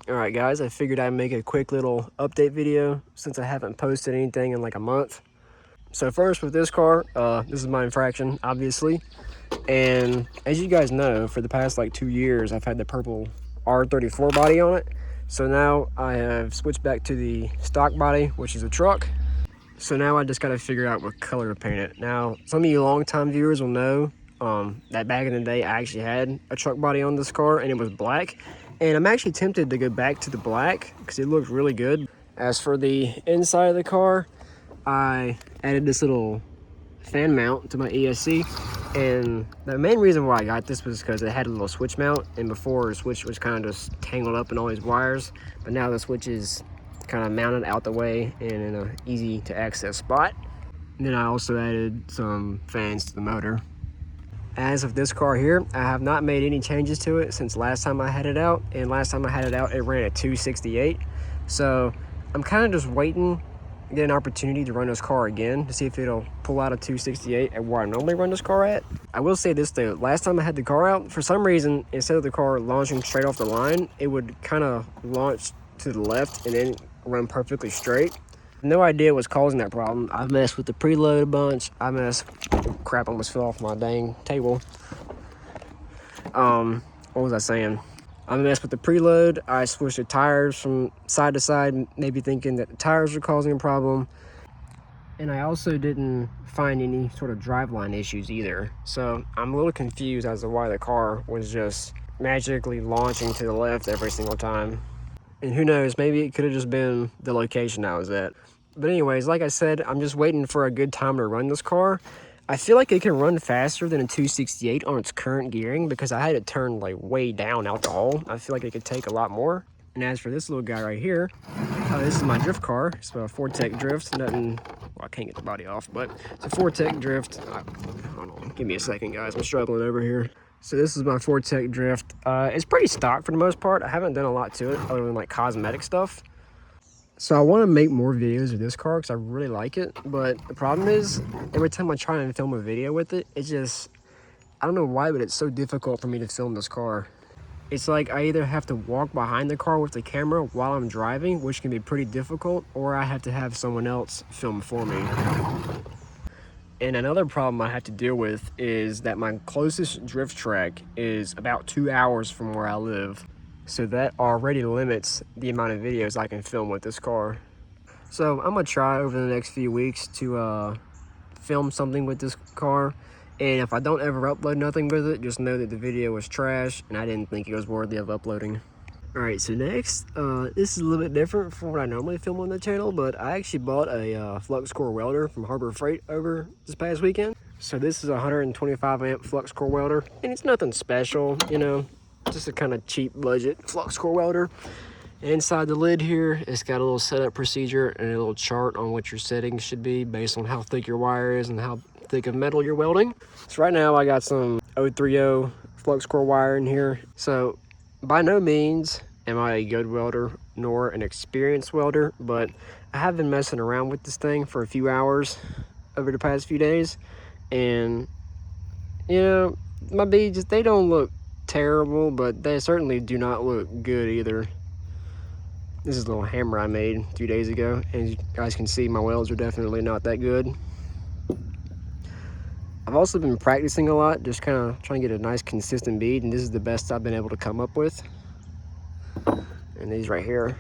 Alright guys, I figured I'd make a quick little update video since I haven't posted anything in like a month. So first with this car, this is my infraction, obviously. And as you guys know, for the past like 2 years, I've had the purple R34 body on it. So now I have switched back to the stock body, which is a truck. So now I just got to figure out what color to paint it. Now, some of you longtime viewers will know that back in the day, I actually had a truck body on this car and it was black. And I'm actually tempted to go back to the black because it looks really good. As for the inside of the car, I added this little fan mount to my ESC, and the main reason why I got this was because it had a little switch mount, and before the switch was kind of just tangled up in all these wires, but now the switch is kind of mounted out the way and in an easy to access spot. And then I also added some fans to the motor. As of this car here, I have not made any changes to it since last time I had it out, and last time I had it out it ran at 268, so I'm kind of just waiting to get an opportunity to run this car again to see if it'll pull out a 268 at where I normally run this car at. I will say this though, last time I had the car out, for some reason, instead of the car launching straight off the line, it would kind of launch to the left and then run perfectly straight. No idea what's causing that problem. I've messed with the preload a bunch. Crap, I almost fell off my dang table. What was I saying? I messed with the preload. I switched the tires from side to side, maybe thinking that the tires were causing a problem. And I also didn't find any sort of driveline issues either. So I'm a little confused as to why the car was just magically launching to the left every single time. And who knows, maybe it could have just been the location I was at. But anyways, like I said, I'm just waiting for a good time to run this car. I feel like it can run faster than a 268 on its current gearing because I had it turned like way down out the hole. I feel like it could take a lot more. And as for this little guy right here, this is my drift car. It's a Fortec Drift. Nothing, well, I can't get the body off, but it's a Fortec Drift. Hold on, give me a second, guys. I'm struggling over here. So this is my Fortec Drift. It's pretty stock for the most part. I haven't done a lot to it other than like cosmetic stuff. So I want to make more videos of this car because I really like it, but the problem is every time I try and film a video with it, it just, I don't know why, but it's so difficult for me to film this car. It's like I either have to walk behind the car with the camera while I'm driving, which can be pretty difficult, or I have to have someone else film for me. And another problem I have to deal with is that my closest drift track is about 2 hours from where I live. So that already limits the amount of videos I can film with this car. So I'm gonna try over the next few weeks to film something with this car. And if I don't ever upload nothing with it, just know that the video was trash and I didn't think it was worthy of uploading. Alright, so next, this is a little bit different from what I normally film on the channel, but I actually bought a flux core welder from Harbor Freight over this past weekend. So this is a 125 amp flux core welder, and it's nothing special, you know, just a kind of cheap budget flux core welder. And inside the lid here, it's got a little setup procedure and a little chart on what your settings should be based on how thick your wire is and how thick of metal you're welding. So right now I got some 030 flux core wire in here. So by no means am I a good welder nor an experienced welder, but I have been messing around with this thing for a few hours over the past few days, and you know, my beads, they don't look terrible, but they certainly do not look good either. This is a little hammer I made 2 days ago, and you guys can see my welds are definitely not that good. I've also been practicing a lot, just kind of trying to get a nice consistent bead, and this is the best I've been able to come up with. And these right here.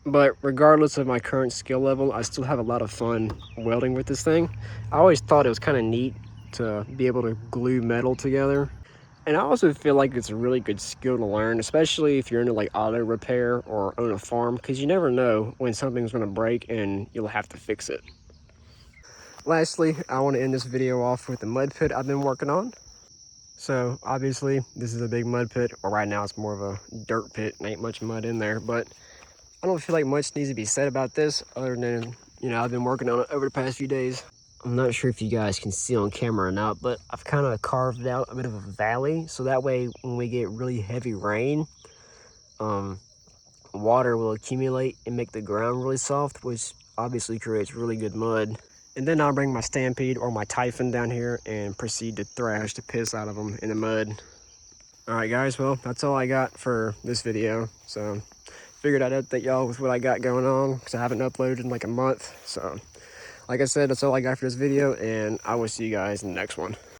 But regardless of my current skill level, I still have a lot of fun welding with this thing. I always thought it was kind of neat to be able to glue metal together. And I also feel like it's a really good skill to learn, especially if you're into like auto repair or own a farm, because you never know when something's going to break and you'll have to fix it. Lastly, I want to end this video off with the mud pit I've been working on. So obviously this is a big mud pit, or right now it's more of a dirt pit, and ain't much mud in there, but I don't feel like much needs to be said about this other than, you know, I've been working on it over the past few days. I'm not sure if you guys can see on camera or not, but I've kind of carved out a bit of a valley, so that way when we get really heavy rain, water will accumulate and make the ground really soft, which obviously creates really good mud. And then I'll bring my Stampede or my Typhon down here and proceed to thrash the piss out of them in the mud. Alright guys, well, that's all I got for this video. So, figured I'd update y'all with what I got going on, because I haven't uploaded in like a month. So, like I said, that's all I got for this video, and I will see you guys in the next one.